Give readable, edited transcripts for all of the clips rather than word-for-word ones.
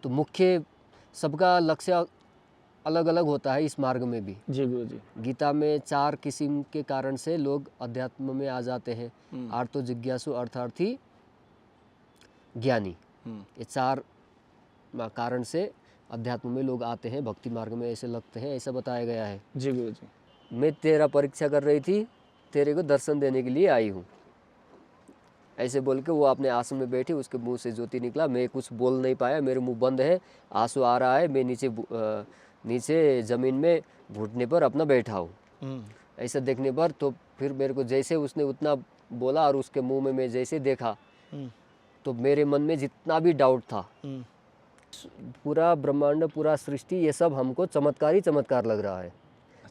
तो मुख्य सबका लक्ष्य अलग अलग होता है इस मार्ग में भी। जी गुरु जी। गीता में 4 किस्म के कारण से लोग अध्यात्म में आ जाते हैं। आर्तो, जिज्ञासु, अर्थार्थी, ज्ञानी। ये 4 कारण से अध्यात्म में लोग आते हैं, भक्ति मार्ग में ऐसे लगते हैं, ऐसा बताया गया है। जी गुरु जी। मैं तेरा परीक्षा कर रही थी, तेरे को दर्शन देने के लिए आई हूँ, ऐसे बोल के वो अपने आसन में बैठी, उसके मुंह से ज्योति निकला। मैं कुछ बोल नहीं पाया, मेरे मुंह बंद है, आंसू आ रहा है, मैं नीचे ज़मीन में घुटने पर अपना बैठा हूँ। ऐसा देखने पर तो फिर मेरे को जैसे उसने उतना बोला और उसके मुंह में मैं जैसे देखा तो मेरे मन में जितना भी डाउट था, पूरा ब्रह्मांड, पूरा सृष्टि, ये सब हमको चमत्कार ही चमत्कार लग रहा है।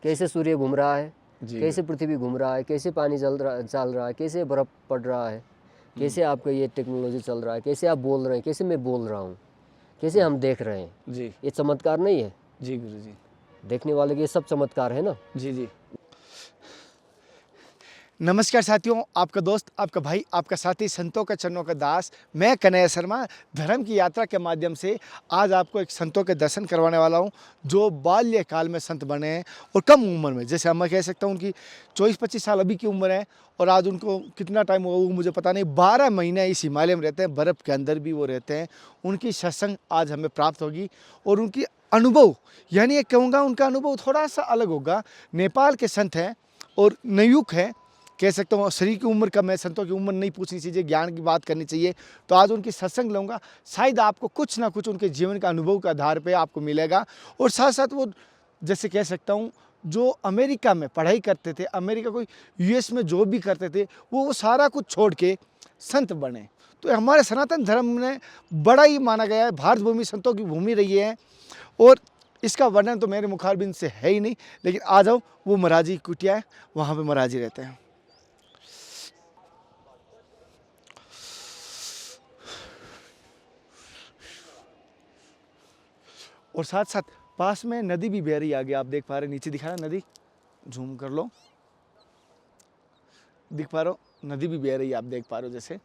कैसे सूर्य घूम रहा है, कैसे पृथ्वी घूम रहा है, कैसे पानी चल रहा है, कैसे बर्फ़ पड़ रहा है, कैसे आपका ये टेक्नोलॉजी चल रहा है, कैसे आप बोल रहे हैं, कैसे मैं बोल रहा हूँ, कैसे हम देख रहे हैं जी। ये चमत्कार नहीं है? जी गुरु जी। देखने वाले के ये सब चमत्कार है ना। जी जी। नमस्कार साथियों, आपका दोस्त, आपका भाई, आपका साथी, संतों के चरणों का दास, मैं कन्हैया शर्मा, धर्म की यात्रा के माध्यम से आज आपको एक संतों के दर्शन करवाने वाला हूं, जो बाल्यकाल में संत बने हैं और कम उम्र में, जैसे मैं कह सकता हूं उनकी 24-25 साल अभी की उम्र है और आज उनको कितना टाइम हुआ वो मुझे पता नहीं, 12 महीने इस हिमालय में रहते हैं, बर्फ़ के अंदर भी वो रहते हैं। उनकी सत्संग आज हमें प्राप्त होगी और उनकी अनुभव, यानी एक कहूँगा उनका अनुभव थोड़ा सा अलग होगा। नेपाल के संत हैं और नवयुवक हैं, कह सकता हूँ। शरीर की उम्र का, मैं संतों की उम्र नहीं पूछनी चाहिए, ज्ञान की बात करनी चाहिए। तो आज उनकी सत्संग लूँगा, शायद आपको कुछ ना कुछ उनके जीवन का अनुभव के आधार पे आपको मिलेगा। और साथ साथ वो, जैसे कह सकता हूँ, जो अमेरिका में पढ़ाई करते थे, अमेरिका को यूएस में जॉब भी करते थे, वो सारा कुछ छोड़ के संत बने। तो हमारे सनातन धर्म में बड़ा ही माना गया है, भारत भूमि संतों की भूमि रही है और इसका वर्णन तो मेरे मुखारबिंद से है ही नहीं। लेकिन आ जाओ, वो महाराजी कुटिया है, वहाँ पे महाराजी रहते हैं। और साथ साथ पास में नदी भी बह रही है, आगे आप देख पा रहे, नीचे दिखा रहा नदी, झूम कर लो, दिख पा रहे हो, नदी भी बह रही है, आप देख पा रहे हो जैसे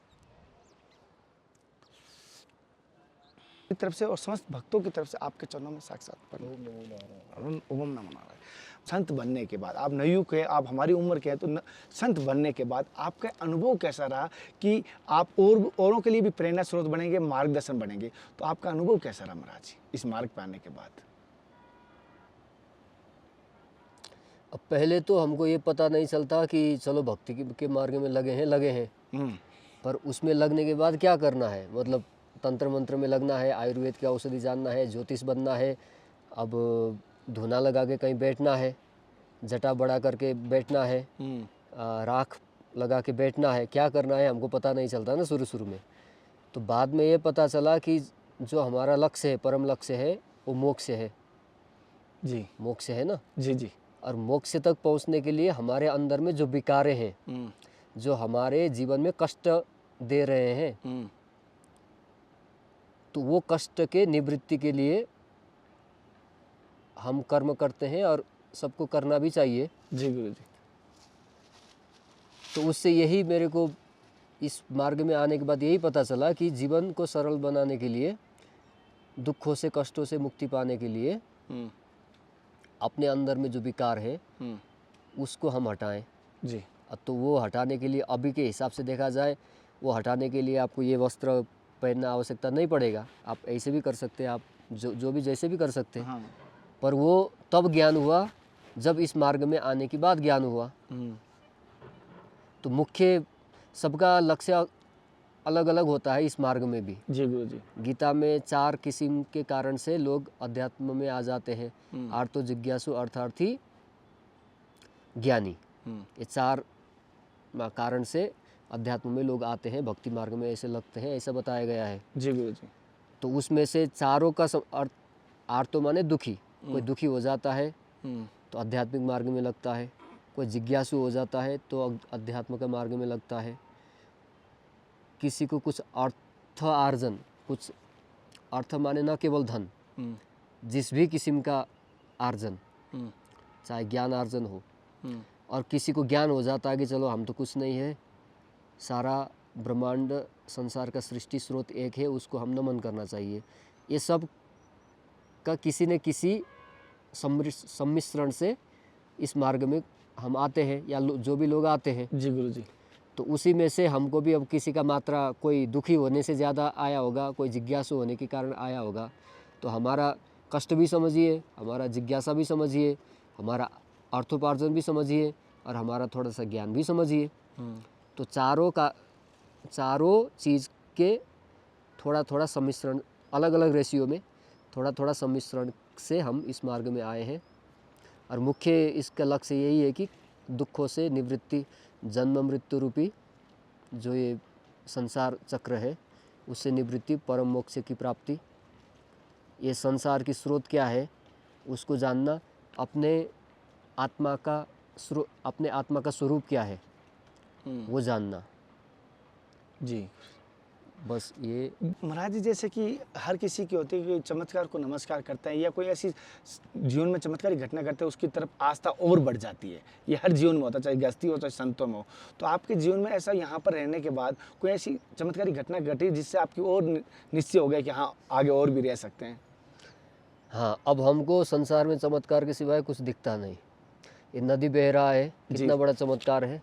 की तरफ से और समस्त भक्तों की तरफ से आपके चरणों में साक्षात ओम नमो नारायण। संत बनने के बाद, आप नवयुवक है, आप हमारी उम्र के हैं, तो संत बनने के बाद आपका अनुभव कैसा रहा कि आप औरों के लिए भी प्रेरणा स्रोत बनेंगे, मार्गदर्शन बनेंगे, तो आपका अनुभव कैसा रहा महाराज जी इस मार्ग पे आने के बाद? अब पहले तो हमको ये पता नहीं चलता कि चलो भक्ति के मार्ग में लगे हैं, पर उसमें लगने के बाद क्या करना है, मतलब तंत्र मंत्र में लगना है, आयुर्वेद की औषधि जानना है, ज्योतिष बनना है, अब धुना लगा के कहीं बैठना है, जटा बड़ा करके बैठना है, राख लगा के बैठना है, क्या करना है हमको पता नहीं चलता ना शुरू में। तो बाद में ये पता चला कि जो हमारा लक्ष्य है, परम लक्ष्य है, वो मोक्ष है। जी, मोक्ष है ना। जी जी। और मोक्ष तक पहुंचने के लिए हमारे अंदर में जो विकारें हैं, जो हमारे जीवन में कष्ट दे रहे हैं, तो वो कष्ट के निवृत्ति के लिए हम कर्म करते हैं और सबको करना भी चाहिए। जी गुरु जी। तो उससे यही मेरे को इस मार्ग में आने के बाद यही पता चला कि जीवन को सरल बनाने के लिए, दुखों से, कष्टों से मुक्ति पाने के लिए अपने अंदर में जो विकार है उसको हम हटाएं। जी। तो वो हटाने के लिए अभी के हिसाब से देखा जाए, वो हटाने के लिए आपको ये वस्त्र पहनना आवश्यकता नहीं पड़ेगा, आप ऐसे भी कर सकते हैं, आप जो भी जैसे भी कर सकते हैं। हाँ। पर वो तब ज्ञान हुआ जब इस मार्ग में आने के बाद ज्ञान हुआ। तो मुख्य सबका लक्ष्य अलग अलग होता है इस मार्ग में भी। जी गुरु जी। गीता में 4 किस्म के कारण से लोग अध्यात्म में आ जाते हैं। आर्तो, जिज्ञासु, अर्थार्थी, ज्ञानी। ये 4 कारण से अध्यात्म में लोग आते हैं, भक्ति मार्ग में ऐसे लगते हैं, ऐसा बताया गया है। जी गुरु जी। तो उसमें से चारों का आर्तो माने दुखी, कोई दुखी हो जाता है तो आध्यात्मिक मार्ग में लगता है, कोई जिज्ञासु हो जाता है तो अध्यात्म के मार्ग में लगता है, किसी को कुछ अर्थ आर्जन, कुछ अर्थ माने न केवल धन, जिस भी किस्म का आर्जन, चाहे ज्ञान आर्जन हो, और किसी को ज्ञान हो जाता है कि चलो हम तो कुछ नहीं है, सारा ब्रह्मांड संसार का सृष्टि स्रोत एक है, उसको हम नमन करना चाहिए, ये सब का किसी न किसी सम्मिश्रण से इस मार्ग में हम आते हैं, या जो भी लोग आते हैं जी गुरुजी। तो उसी में से हमको भी अब किसी का मात्रा कोई दुखी होने से ज़्यादा आया होगा, कोई जिज्ञासु होने के कारण आया होगा। तो हमारा कष्ट भी समझिए, हमारा जिज्ञासा भी समझिए, हमारा अर्थोपार्जन भी समझिए, और हमारा थोड़ा सा ज्ञान भी समझिए। तो चारों चीज़ के थोड़ा थोड़ा सम्मिश्रण, अलग अलग रेशियो में थोड़ा थोड़ा सम्मिश्रण से हम इस मार्ग में आए हैं। और मुख्य इसका लक्ष्य यही है कि दुखों से निवृत्ति, जन्म मृत्यु रूपी जो ये संसार चक्र है उससे निवृत्ति, परम मोक्ष की प्राप्ति। ये संसार की स्रोत क्या है उसको जानना, अपने आत्मा का स्वरूप क्या है वो जानना। जी बस ये महाराज जी, जैसे कि हर किसी की होती है कि चमत्कार को नमस्कार करते हैं या कोई ऐसी जीवन में चमत्कारी घटना करते हैं, उसकी तरफ आस्था और बढ़ जाती है। ये हर जीवन में होता है, चाहे गृहस्थी हो चाहे संतों में हो। तो आपके जीवन में ऐसा यहाँ पर रहने के बाद कोई ऐसी चमत्कारी घटना घटी जिससे आपकी और निश्चय हो गया कि हाँ आगे और भी रह सकते हैं? हाँ, अब हमको संसार में चमत्कार के सिवाय कुछ दिखता नहीं। ये नदी बह रहा है, कितना बड़ा चमत्कार है।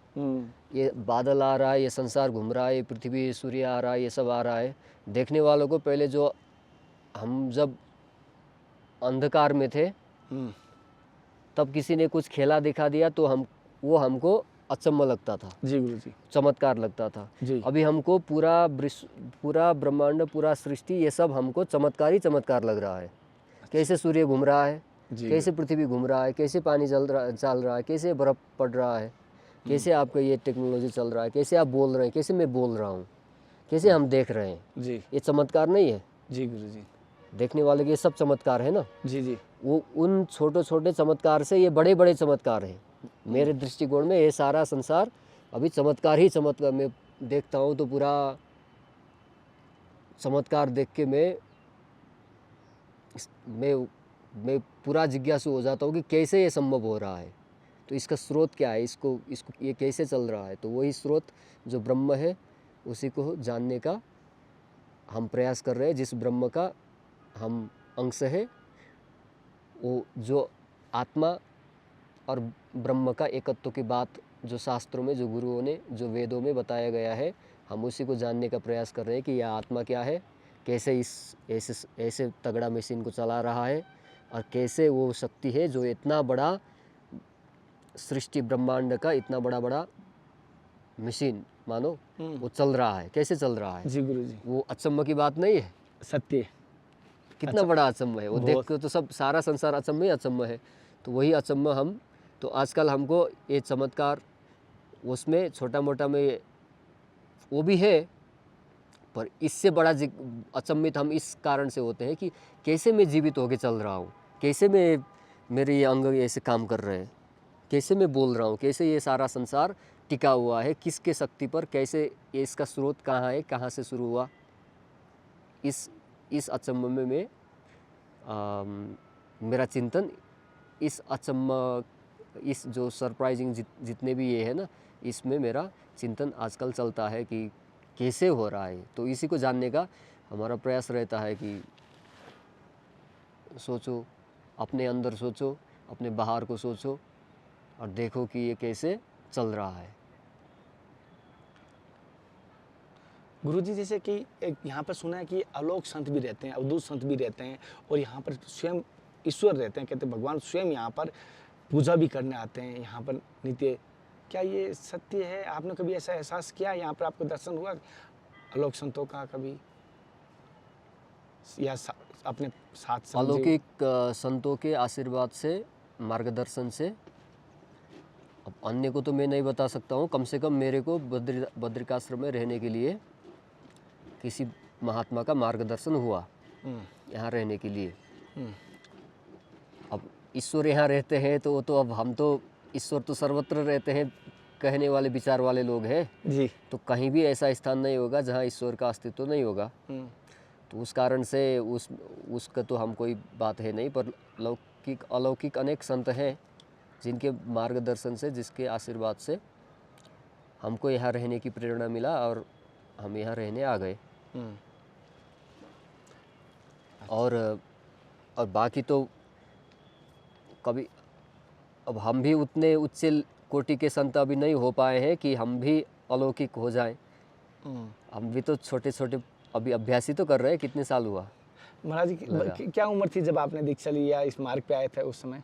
ये बादल आ रहा है, ये संसार घूम रहा है, ये पृथ्वी सूर्य आ रहा है, ये सब आ रहा है। देखने वालों को पहले जो हम जब अंधकार में थे तब किसी ने कुछ खेला दिखा दिया तो हमको अचम्म लगता था। जी गुरुजी। चमत्कार लगता था। जी। अभी हमको पूरा ब्रह्मांड, पूरा सृष्टि, ये सब हमको चमत्कार ही चमत्कार लग रहा है। कैसे सूर्य घूम रहा है, कैसे पृथ्वी घूम रहा है, कैसे पानी चल रहा है, कैसे बर्फ़ पड़ रहा है, कैसे आपका ये टेक्नोलॉजी चल रहा है, कैसे आप बोल रहे हैं, कैसे मैं बोल रहा हूँ, कैसे हम देख रहे हैं। जी। ये चमत्कार नहीं है? जी गुरुजी। देखने वाले के ये सब चमत्कार है ना। जी जी। वो उन छोटे छोटे चमत्कार से ये बड़े बड़े चमत्कार हैं। मेरे दृष्टिकोण में ये सारा संसार अभी चमत्कार ही चमत्कार। मैं देखता हूँ तो पूरा चमत्कार देख के मैं पूरा जिज्ञासु हो जाता हूँ कि कैसे ये संभव हो रहा है, तो इसका स्रोत क्या है, इसको ये कैसे चल रहा है। तो वही स्रोत जो ब्रह्म है उसी को जानने का हम प्रयास कर रहे हैं। जिस ब्रह्म का हम अंश है, वो जो आत्मा और ब्रह्म का एकत्व की बात जो शास्त्रों में, जो गुरुओं ने, जो वेदों में बताया गया है, हम उसी को जानने का प्रयास कर रहे हैं कि यह आत्मा क्या है, कैसे इस ऐसे तगड़ा मशीन को चला रहा है, और कैसे वो शक्ति है जो इतना बड़ा सृष्टि ब्रह्मांड का इतना बड़ा मशीन मानो वो चल रहा है, कैसे चल रहा है। जी गुरुजी। वो अचम्म की बात नहीं है? सत्य। कितना बड़ा अचम्म है वो। देख के तो सब सारा संसार अचम्म ही अचम्म है। तो वही अचम्म हम तो आजकल हमको ये चमत्कार उसमें छोटा मोटा में वो भी है, पर इससे बड़ा अचम्मित हम इस कारण से होते हैं कि कैसे मैं जीवित होके चल रहा हूँ, कैसे मेरे ये अंग ऐसे काम कर रहे हैं, कैसे मैं बोल रहा हूँ, कैसे ये सारा संसार टिका हुआ है, किसके शक्ति पर, कैसे ये इसका स्रोत कहाँ है, कहाँ से शुरू हुआ। इस अचम्म में मेरा चिंतन इस अचम्म, इस जो सरप्राइजिंग जितने भी ये है ना, इसमें मेरा चिंतन आजकल चलता है कि कैसे हो रहा है। तो इसी को जानने का हमारा प्रयास रहता है कि सोचो, अपने अंदर सोचो, अपने बाहर को सोचो, और देखो कि ये कैसे चल रहा है। गुरुजी, जैसे कि एक यहाँ पर सुना है कि अलोक संत भी रहते हैं, अवधूत संत भी रहते हैं, और यहाँ पर स्वयं ईश्वर रहते हैं। कहते हैं भगवान स्वयं यहाँ पर पूजा भी करने आते हैं यहाँ पर नित्य। क्या ये सत्य है? आपने कभी ऐसा एहसास किया, यहाँ पर आपको दर्शन हुआ अलोक संतों का कभी, या अपने साथ? अलौकिक संतों के आशीर्वाद से, मार्गदर्शन से, अब अन्य को तो मैं नहीं बता सकता हूँ, कम से कम मेरे को बद्रिकाश्रम में रहने के लिए किसी महात्मा का मार्गदर्शन हुआ यहाँ रहने के लिए। अब ईश्वर यहाँ रहते हैं तो अब हम तो ईश्वर तो सर्वत्र रहते हैं कहने वाले विचार वाले लोग हैं जी। तो कहीं भी ऐसा स्थान नहीं होगा जहाँ ईश्वर का अस्तित्व नहीं होगा। तो उस कारण से उसका तो हम कोई बात है नहीं, पर अलौकिक अनेक संत हैं जिनके मार्गदर्शन से, जिसके आशीर्वाद से हमको यहाँ रहने की प्रेरणा मिला और हम यहाँ रहने आ गए। और बाकी तो कभी अब हम भी उतने उच्च कोटि के संत अभी नहीं हो पाए हैं कि हम भी अलौकिक हो जाएं। हम भी तो छोटे छोटे अभी अभ्यास ही तो कर रहे हैं। कितने साल हुआ? महाराज जी लगा। क्या उम्र थी जब आपने दीक्षा ली या इस मार्ग पे आए थे उस समय?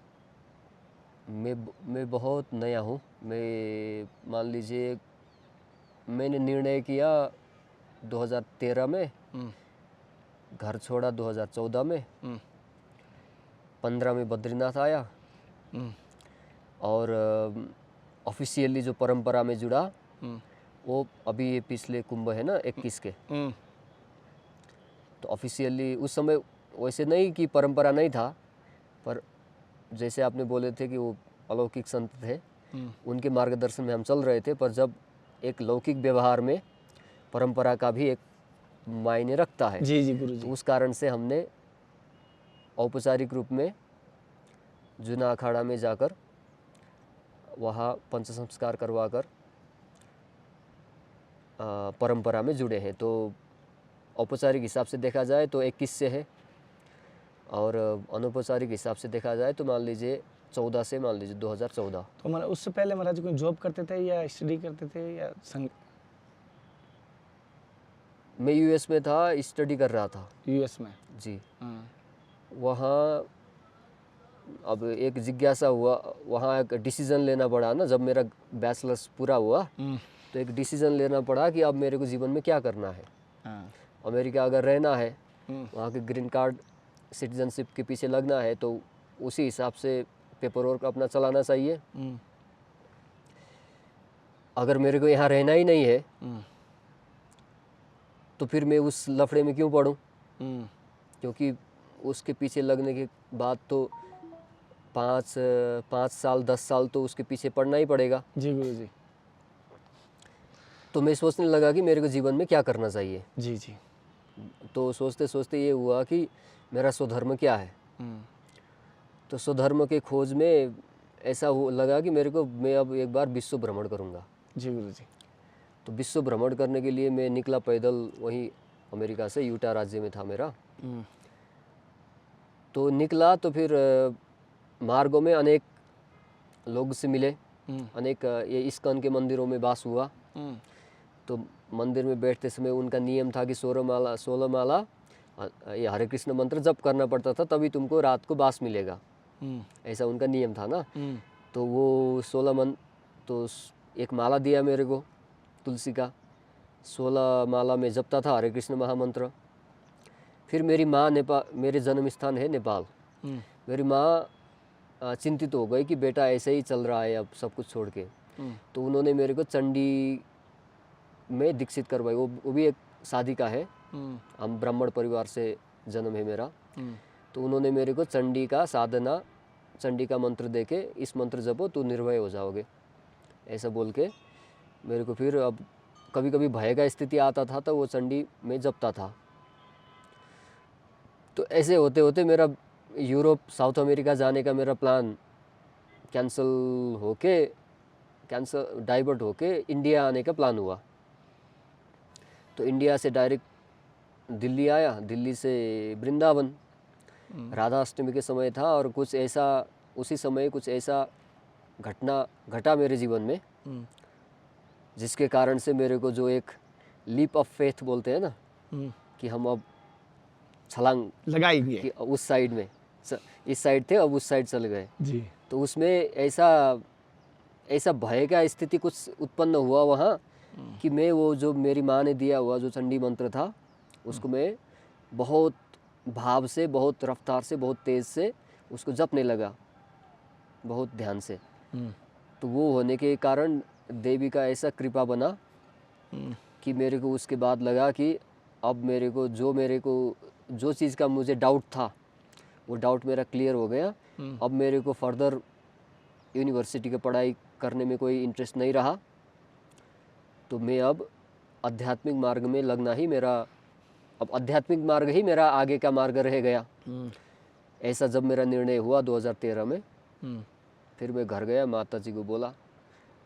मैं बहुत नया हूँ। मैं मान लीजिए मैंने निर्णय किया 2013 में, घर छोड़ा 2014 में, 15 में बद्रीनाथ आया और ऑफिशियली जो परंपरा में जुड़ा वो अभी ये पिछले कुंभ है ना 21 के, तो ऑफिशियली उस समय वैसे नहीं कि परंपरा नहीं था, पर जैसे आपने बोले थे कि वो अलौकिक संत थे, उनके मार्गदर्शन में हम चल रहे थे। पर जब एक लौकिक व्यवहार में परंपरा का भी एक मायने रखता है, जी जी गुरु तो जी। उस कारण से हमने औपचारिक रूप में जूना अखाड़ा में जाकर वहाँ पंच संस्कार करवाकर परंपरा में जुड़े हैं। तो औपचारिक हिसाब से देखा जाए तो 21 से है, और अनौपचारिक हिसाब से देखा जाए तो मान लीजिए 14 से, मान लीजिए 2014। तो मतलब उससे पहले महाराज जी कोई जॉब करते थे या स्टडी करते थे या संग? मैं यूएस में था, स्टडी कर रहा था। यूएस में? जी। हाँ। वहाँ अब एक जिज्ञासा हुआ, वहाँ एक डिसीज़न लेना पड़ा ना। जब मेरा बैचलर्स पूरा हुआ तो एक डिसीज़न लेना पड़ा कि अब मेरे को जीवन में क्या करना है। हाँ। अमेरिका अगर रहना है, वहाँ के ग्रीन कार्ड सिटीजनशिप के पीछे लगना है, तो उसी हिसाब से पेपर वर्क अपना चलाना चाहिए। अगर मेरे को यहाँ रहना ही नहीं है तो फिर मैं उस लफड़े में क्यों पढ़ूं? क्योंकि उसके पीछे लगने के बाद तो 5 साल 10 साल तो उसके पीछे पढ़ना ही पड़ेगा। जी गुरु जी। तो मैं सोचने लगा कि मेरे को जीवन में क्या करना चाहिए। जी जी। तो सोचते सोचते ये हुआ कि मेरा स्वधर्म क्या है। तो स्वधर्म के खोज में ऐसा लगा कि मेरे को, मैं अब एक बार विश्व भ्रमण करूँगा। जी गुरु जी। तो विश्व भ्रमण करने के लिए मैं निकला पैदल, वहीं अमेरिका से, यूटा राज्य में था मेरा। तो निकला तो फिर मार्गों में अनेक लोग से मिले, अनेक ये इस्कॉन के मंदिरों में वास हुआ। तो मंदिर में बैठते समय उनका नियम था कि 16 माला ये हरे कृष्ण मंत्र जप करना पड़ता था, तभी तुमको रात को वास मिलेगा। ऐसा उनका नियम था ना। तो वो 16 तो एक माला दिया मेरे को तुलसी का, 16 माला में जपता था हरे कृष्ण महामंत्र। फिर मेरी माँ, मेरे जन्म स्थान है नेपाल, मेरी माँ चिंतित हो गई कि बेटा ऐसे ही चल रहा है अब सब कुछ छोड़ के। तो उन्होंने मेरे को चंडी में दीक्षित करवाई। वो भी एक साधिका है, हम ब्राह्मण परिवार से जन्म है मेरा। तो उन्होंने मेरे को चंडी का साधना, चंडी का मंत्र दे के, इस मंत्र जपो तो निर्भय हो जाओगे, ऐसा बोल के मेरे को। फिर अब कभी कभी भय का स्थिति आता था तो वो चंडी में जपता था। तो ऐसे होते होते मेरा यूरोप, साउथ अमेरिका जाने का मेरा प्लान कैंसल डाइवर्ट होके इंडिया आने का प्लान हुआ। तो इंडिया से डायरेक्ट दिल्ली आया, दिल्ली से वृंदावन। राधा अष्टमी के समय था और कुछ ऐसा, उसी समय कुछ ऐसा घटना घटा मेरे जीवन में, जिसके कारण से मेरे को जो एक लीप ऑफ फेथ बोलते हैं ना, कि हम अब छलांग लगाएंगे कि उस साइड में, इस साइड थे अब उस साइड चले गए जी। तो उसमें ऐसा भय का स्थिति कुछ उत्पन्न हुआ वहाँ कि मैं वो जो मेरी माँ ने दिया हुआ जो चंडी मंत्र था उसको मैं बहुत भाव से, बहुत रफ्तार से, बहुत तेज़ से उसको जपने लगा, बहुत ध्यान से। तो वो होने के कारण देवी का ऐसा कृपा बना कि मेरे को उसके बाद लगा कि अब मेरे को जो चीज़ का मुझे डाउट था वो डाउट मेरा क्लियर हो गया। अब मेरे को फर्दर यूनिवर्सिटी की पढ़ाई करने में कोई इंटरेस्ट नहीं रहा। तो मैं अब आध्यात्मिक मार्ग में लगना ही अब आध्यात्मिक मार्ग ही मेरा आगे का मार्ग रह गया। ऐसा जब मेरा निर्णय हुआ 2013 में, फिर मैं घर गया, माताजी को बोला,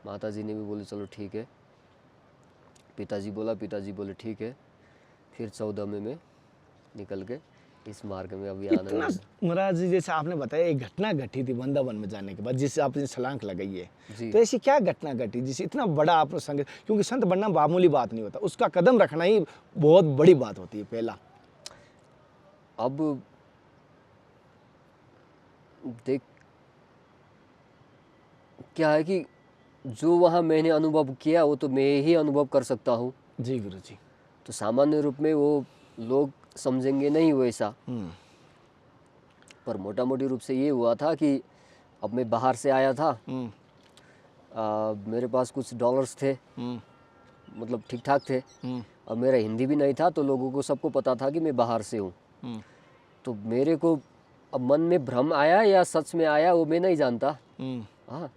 माताजी ने भी बोले चलो ठीक है। पिताजी बोले ठीक है। फिर 14 में मैं निकल के इस मार्ग में अभी आने इतना में। महाराज जी, जैसे आपने बताया एक घटना घटी थी वृंदावन में जाने के बाद जिससे आपने छलांग लगाई है, जी। तो ऐसी क्या घटना घटी जिससे इतना बड़ा आपने संग, क्योंकि संत बनना मामूली बात नहीं होता, उसका कदम रखना ही बहुत बड़ी बात होती है। पहला अब देख क्या है कि जो वहाँ मैंने अनुभव किया वो तो मैं ही अनुभव कर सकता हूँ। जी गुरु जी। तो सामान्य रूप में वो लोग समझेंगे नहीं वैसा, पर मोटा मोटी रूप से ये हुआ था कि अब मैं बाहर से आया था, मेरे पास कुछ डॉलर्स थे, मतलब ठीक ठाक थे, और मेरा हिंदी भी नहीं था, तो लोगों को सबको पता था कि मैं बाहर से हूँ। तो मेरे को अब मन में भ्रम आया या सच में आया वो मैं नहीं जानता, हाँ,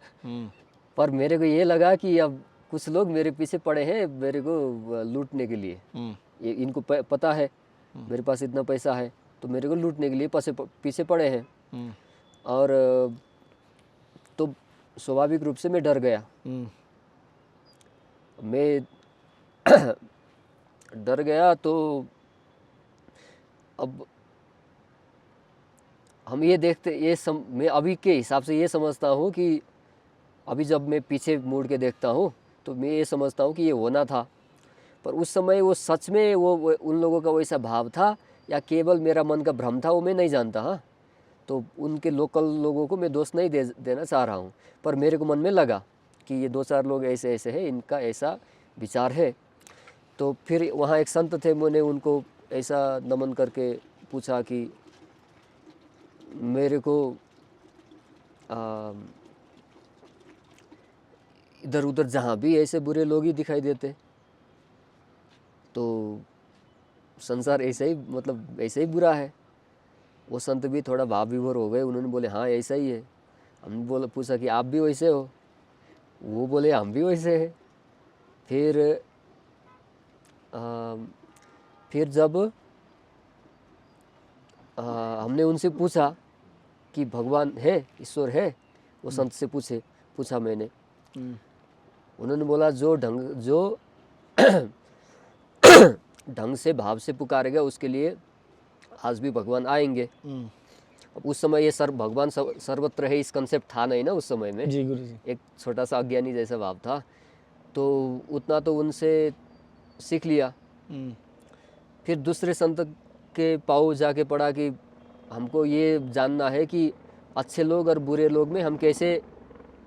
पर मेरे को ये लगा कि अब कुछ लोग मेरे पीछे पड़े हैं मेरे को लूटने के लिए। ये इनको पता है मेरे पास इतना पैसा है, तो मेरे को लूटने के लिए पीछे पड़े हैं। और तो स्वाभाविक रूप से मैं डर गया। मैं डर गया। तो अब हम ये देखते मैं अभी के हिसाब से ये समझता हूँ कि अभी जब मैं पीछे मुड़ के देखता हूँ तो मैं ये समझता हूँ कि ये होना था, पर उस समय वो सच में वो उन लोगों का वैसा भाव था या केवल मेरा मन का भ्रम था वो मैं नहीं जानता। हाँ, तो उनके लोकल लोगों को मैं दोष नहीं देना चाह रहा हूँ, पर मेरे को मन में लगा कि ये 2-4 लोग ऐसे ऐसे हैं, इनका ऐसा विचार है। तो फिर वहाँ एक संत थे, मैंने उनको ऐसा नमन करके पूछा कि मेरे को इधर उधर जहाँ भी ऐसे बुरे लोग ही दिखाई देते, तो संसार ऐसे ही, मतलब ऐसे ही बुरा है। वो संत भी थोड़ा भाव विभोर हो गए, उन्होंने बोले हाँ ऐसा ही है। हमने पूछा कि आप भी वैसे हो? वो बोले हम भी वैसे हैं। फिर जब हमने उनसे पूछा कि भगवान है, ईश्वर है, वो संत से पूछा मैंने। उन्होंने बोला जो ढंग से भाव से पुकारेगा उसके लिए आज भी भगवान आएंगे। अब उस समय ये भगवान सर्वत्र है इस कंसेप्ट था नहीं ना उस समय में। जी गुरु जी। एक छोटा सा अज्ञानी जैसा भाव था, तो उतना तो उनसे सीख लिया। फिर दूसरे संत के पाँव जाके पड़ा कि हमको ये जानना है कि अच्छे लोग और बुरे लोग में हम कैसे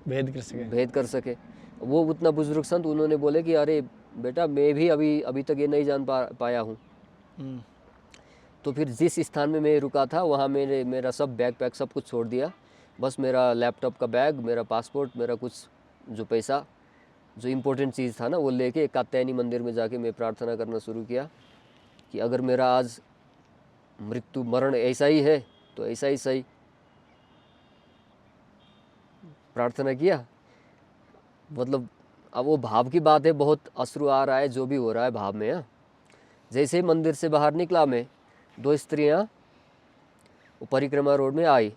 भेद कर सके। वो उतना बुजुर्ग संत, उन्होंने बोले कि अरे बेटा मैं भी अभी तक ये नहीं जान पाया हूँ। तो फिर जिस स्थान में मैं रुका था वहाँ मेरा सब बैग पैक सब कुछ छोड़ दिया, बस मेरा लैपटॉप का बैग, मेरा पासपोर्ट, मेरा कुछ जो पैसा, जो इम्पोर्टेंट चीज़ था ना, वो लेके कात्यायनी मंदिर में जाके मैं प्रार्थना करना शुरू किया कि अगर मेरा आज मरण ऐसा ही है तो ऐसा ही सही। प्रार्थना किया, मतलब अब वो भाव की बात है, बहुत अश्रु आ रहा है जो भी हो रहा है भाव में। हाँ, जैसे ही मंदिर से बाहर निकला मैं, 2 स्त्रियां वो परिक्रमा रोड में आई,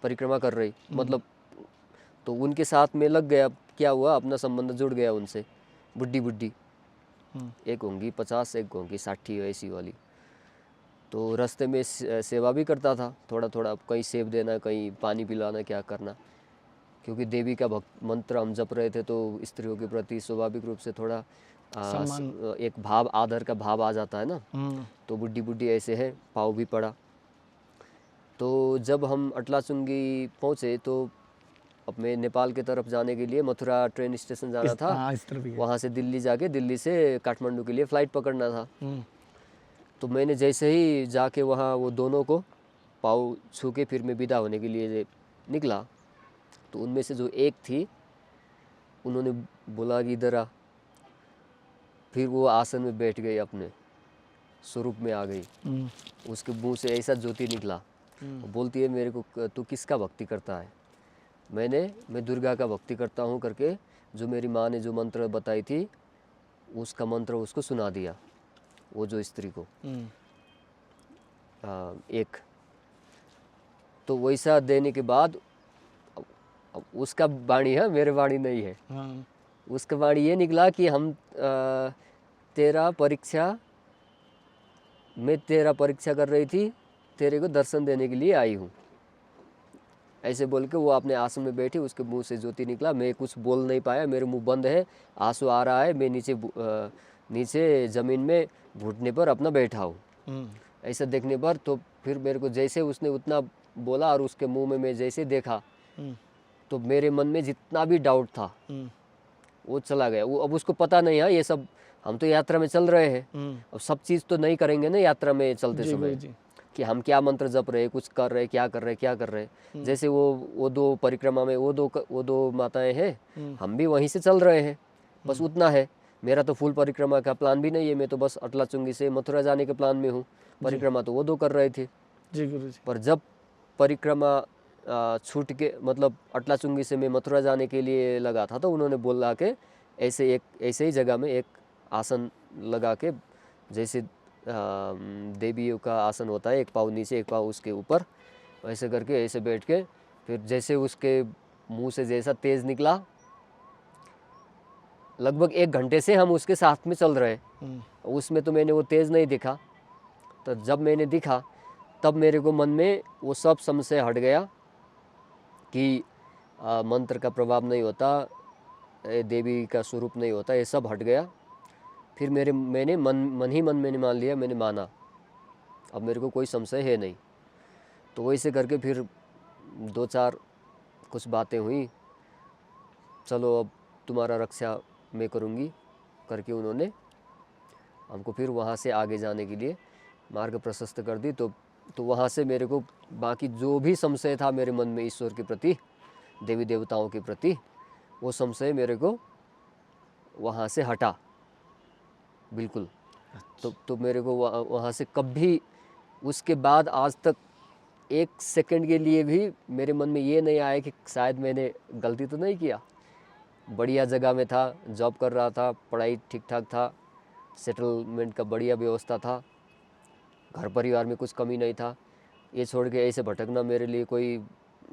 परिक्रमा कर रही, मतलब तो उनके साथ में लग गया। क्या हुआ, अपना संबंध जुड़ गया उनसे। बुड्ढी एक होंगी 50, एक होंगी 60 ऐसी वाली। तो रास्ते में सेवा भी करता था थोड़ा थोड़ा, कहीं सेब देना, कहीं पानी पिलाना, क्या करना, क्योंकि देवी का भक्त मंत्र हम जप रहे थे, तो स्त्रियों के प्रति स्वाभाविक रूप से थोड़ा एक भाव, आदर का भाव आ जाता है ना। तो बुड्ढी ऐसे है, पाँव भी पड़ा। तो जब हम अटलाचुंगी पहुँचे तो अब मैं नेपाल के तरफ जाने के लिए मथुरा ट्रेन स्टेशन जाना था, वहाँ से दिल्ली जाके दिल्ली से काठमांडू के लिए फ़्लाइट पकड़ना था। तो मैंने जैसे ही जाके वहाँ वो दोनों को पाँव छू के फिर मैं विदा होने के लिए निकला, तो उनमें से जो एक थी, उन्होंने बोला कि इधर आ। फिर वो आसन में बैठ गई, अपने स्वरूप में आ गई। उसके मुंह से ऐसा ज्योति निकला, बोलती है मेरे को तू किसका भक्ति करता है? मैं दुर्गा का भक्ति करता हूँ करके जो मेरी माँ ने जो मंत्र बताई थी उसका मंत्र उसको सुना दिया, वो जो स्त्री को। एक तो वैसा देने के बाद अब उसका वाणी है, मेरे वाणी नहीं है। उसका वाणी ये निकला कि मैं तेरा परीक्षा कर रही थी तेरे को दर्शन देने के लिए आई हूँ। ऐसे बोल के वो अपने आसन में बैठी, उसके मुंह से ज्योति निकला। मैं कुछ बोल नहीं पाया, मेरे मुंह बंद है, आंसू आ रहा है। मैं नीचे ज़मीन में घुटने पर अपना बैठा हूँ। ऐसा देखने पर तो फिर मेरे को जैसे उसने उतना बोला और उसके मुंह में मैं जैसे देखा तो मेरे मन में जितना भी डाउट था वो चला गया। वो अब उसको पता नहीं है ये सब, हम तो यात्रा में चल रहे हैं, अब सब चीज़ तो नहीं करेंगे ना यात्रा में चलते समय कि हम क्या मंत्र जप रहे, कुछ कर रहे, क्या कर रहे। जैसे वो दो परिक्रमा में वो दो माताएं हैं, हम भी वहीं से चल रहे हैं, बस उतना है। मेरा तो फुल परिक्रमा का प्लान भी नहीं है, मैं तो बस अटलाचुंगी से मथुरा जाने के प्लान में हूँ। परिक्रमा तो वो दो कर रहे थे जी गुरुजी। पर जब परिक्रमा छूट के मतलब अटलाचुंगी से मैं मथुरा जाने के लिए लगा था तो उन्होंने बोला कि ऐसे ही जगह में एक आसन लगा के, जैसे देवियों का आसन होता है, एक पाँव नीचे एक पाँव उसके ऊपर, वैसे करके ऐसे बैठ के फिर जैसे उसके मुंह से जैसा तेज़ निकला, लगभग 1 घंटे से हम उसके साथ में चल रहे। उसमें तो मैंने वो तेज़ नहीं दिखा, तो जब मैंने दिखा तब मेरे को मन में वो सब संशय हट गया कि मंत्र का प्रभाव नहीं होता, देवी का स्वरूप नहीं होता, ये सब हट गया। फिर मैंने मन ही मन मैंने मान लिया, मैंने माना, अब मेरे को कोई संशय है नहीं। तो वैसे करके फिर 2-4 कुछ बातें हुई, चलो अब तुम्हारा रक्षा मैं करूँगी करके उन्होंने हमको फिर वहाँ से आगे जाने के लिए मार्ग प्रशस्त कर दी। तो वहाँ से मेरे को बाकी जो भी संशय था मेरे मन में ईश्वर के प्रति, देवी देवताओं के प्रति, वो संशय मेरे को वहाँ से हटा बिल्कुल। तो मेरे को वहाँ से कभी उसके बाद आज तक 1 सेकंड के लिए भी मेरे मन में ये नहीं आया कि शायद मैंने गलती तो नहीं किया। बढ़िया जगह में था, जॉब कर रहा था, पढ़ाई ठीक ठाक था, सेटलमेंट का बढ़िया व्यवस्था था, घर परिवार में कुछ कमी नहीं था। ये छोड़ के ऐसे भटकना मेरे लिए कोई,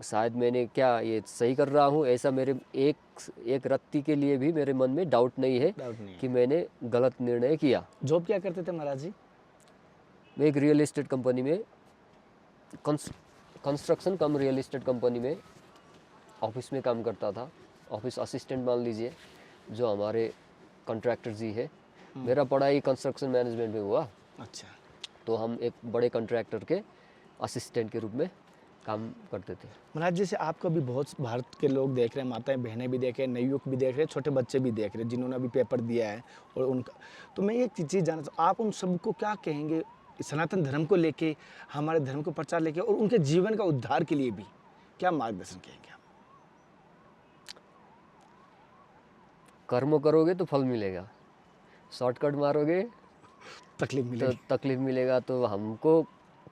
शायद मैंने क्या ये सही कर रहा हूँ, ऐसा मेरे एक रत्ती के लिए भी मेरे मन में डाउट नहीं है कि मैंने गलत निर्णय किया। जॉब क्या करते थे महाराज जी? मैं एक रियल एस्टेट कंपनी में, कंस्ट्रक्शन कम रियल एस्टेट कंपनी में ऑफिस में काम करता था। ऑफिस असिस्टेंट मान लीजिए, जो हमारे कॉन्ट्रैक्टर जी है। मेरा पढ़ाई कंस्ट्रक्शन मैनेजमेंट में हुआ। अच्छा। तो हम एक बड़े कॉन्ट्रैक्टर के असिस्टेंट के रूप में काम करते थे। महाराज जैसे आपको अभी बहुत भारत के लोग देख रहे हैं, माताएं बहनें भी देख रहे हैं, नवयुवक भी देख रहे हैं, छोटे बच्चे भी देख रहे हैं जिन्होंने अभी पेपर दिया है और उनका, तो मैं एक चीज़ जानना चाहता हूँ, आप उन सबको क्या कहेंगे सनातन धर्म को लेके, हमारे धर्म को प्रचार लेके और उनके जीवन का उद्धार के लिए भी क्या मार्गदर्शन कहेंगे आप? कर्म करोगे तो फल मिलेगा, शॉर्टकट मारोगे तकलीफ तो मिलेगी। तकलीफ मिलेगा। तो हमको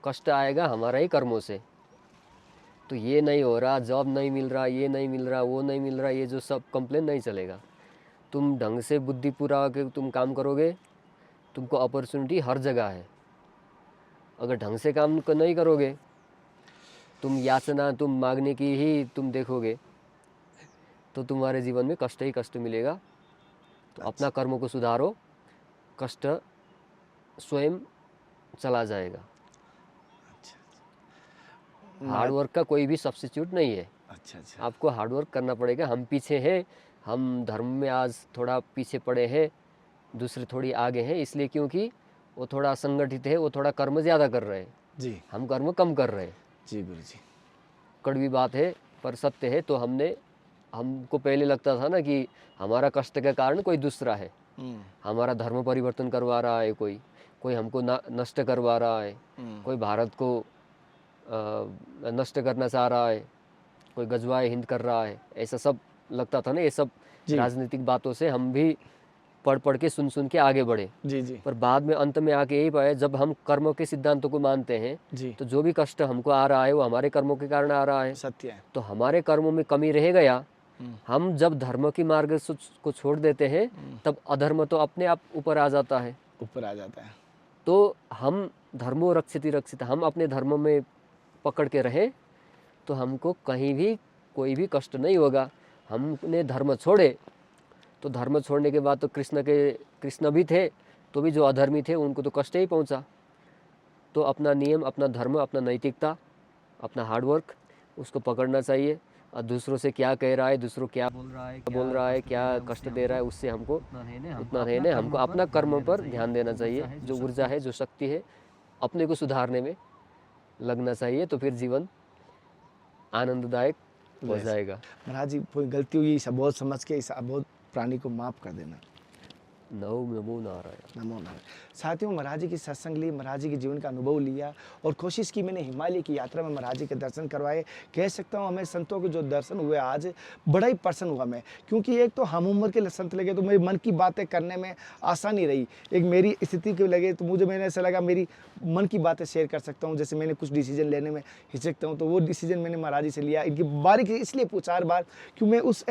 कष्ट आएगा हमारा ही कर्मों से। तो ये नहीं हो रहा, जॉब नहीं मिल रहा, ये नहीं मिल रहा, वो नहीं मिल रहा, ये जो सब कंप्लेन नहीं चलेगा। तुम ढंग से बुद्धि पूरा के तुम काम करोगे, तुमको अपॉर्चुनिटी हर जगह है। अगर ढंग से काम को नहीं करोगे, तुम याचना, तुम मांगने की ही तुम देखोगे, तो तुम्हारे जीवन में कष्ट ही कष्ट मिलेगा। तो अपना कर्म को सुधारो, कष्ट स्वयं चला जाएगा। हार्ड वर्क का कोई भी सब्स्टिट्यूट नहीं है। अच्छा। आपको हार्ड वर्क करना पड़ेगा। हम पीछे हैं, हम धर्म में आज थोड़ा पीछे पड़े हैं, दूसरे थोड़ी आगे हैं, इसलिए क्योंकि वो थोड़ा संगठित है, वो थोड़ा कर्म ज़्यादा कर रहे हैं जी। हम कर्म कम कर रहे हैं। जी गुरु जी। कड़वी बात है पर सत्य है। तो हमको पहले लगता था ना कि हमारा कष्ट का कारण कोई दूसरा है, हमारा धर्म परिवर्तन करवा रहा है, कोई हमको नष्ट करवा रहा है, कोई भारत को नष्ट करना चाह रहा है, कोई गजवाए हिंद कर रहा है, ऐसा सब लगता था ना। ये सब राजनीतिक बातों से हम भी पढ़ के सुन के आगे बढ़े। जी। पर बाद में अंत में आके यही पाया, जब हम कर्मों के सिद्धांतों को मानते हैं जी। तो जो भी कष्ट हमको आ रहा है वो हमारे कर्मों के कारण आ रहा है। सत्य है। तो हमारे कर्मों में कमी रह गया। हम जब धर्म की मार्ग को छोड़ देते हैं तब अधर्म तो अपने आप ऊपर आ जाता है। तो हम धर्मो रक्षिति रक्षित, हम अपने धर्म में पकड़ के रहे तो हमको कहीं भी कोई भी कष्ट नहीं होगा। हमने धर्म छोड़े तो धर्म छोड़ने के बाद तो कृष्ण भी थे, तो भी जो अधर्मी थे उनको तो कष्ट ही पहुंचा। तो अपना नियम, अपना धर्म, अपना नैतिकता, अपना हार्डवर्क उसको पकड़ना चाहिए। और दूसरों से क्या कह रहा है, दूसरों क्या बोल रहा है, क्या कष्ट दे रहा है, उससे हमको उतना नहीं, हमको अपना कर्म पर ध्यान देना चाहिए। जो ऊर्जा है, जो शक्ति है, अपने को सुधारने में लगना चाहिए, तो फिर जीवन आनंददायक हो जाएगा। महाराज जी कोई गलती हुई इस अबोध समझ के इस अबोध प्राणी को माफ कर देना। नमो नारायण। नमो नारायण। साथियों, महाराज जी की सत्संग ली, महाराज जी के जीवन का अनुभव लिया और कोशिश की मैंने हिमालय की यात्रा में महाराज जी के दर्शन करवाए। कह सकता हूँ हमें संतों के जो दर्शन हुए आज, बड़ा ही प्रसन्न हुआ मैं, क्योंकि एक तो हम उम्र के संत लगे तो मेरे मन की बातें करने में आसानी रही। एक मेरी स्थिति के लगे तो मैंने ऐसा लगा मेरी मन की बातें शेयर कर सकता हूँ। जैसे मैंने कुछ डिसीजन लेने में हिचकता हूँ तो वो डिसीजन मैंने महाराज जी से लिया। इनकी बारीकी इसलिए पूछा हर बार क्यों मैं उस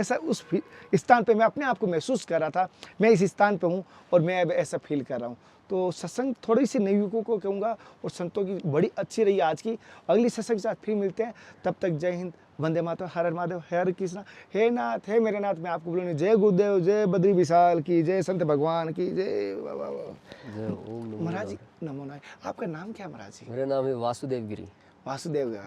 स्थान पे मैं अपने आप को महसूस कर रहा था, मैं इस स्थान पे हूँ और मैं अब ऐसा फील कर रहा हूँ। तो सत्संग थोड़ी सी नवयुवकों को कहूँगा और संतों की बड़ी अच्छी रही आज की। अगली सत्संग के साथ फिर मिलते हैं, तब तक जय हिंद, वंदे मातरम, हर हर महादेव, हरे कृष्णा। हे नाथ, हे मेरे नाथ, मैं आपको बोलूँगी जय गुरुदेव, जय बद्री विशाल की, जय संत भगवान की जय। ओम महाराज जी नमो नारायण। आपका नाम क्या महाराज जी? मेरा नाम है वासुदेव गिरी। वासुदेव।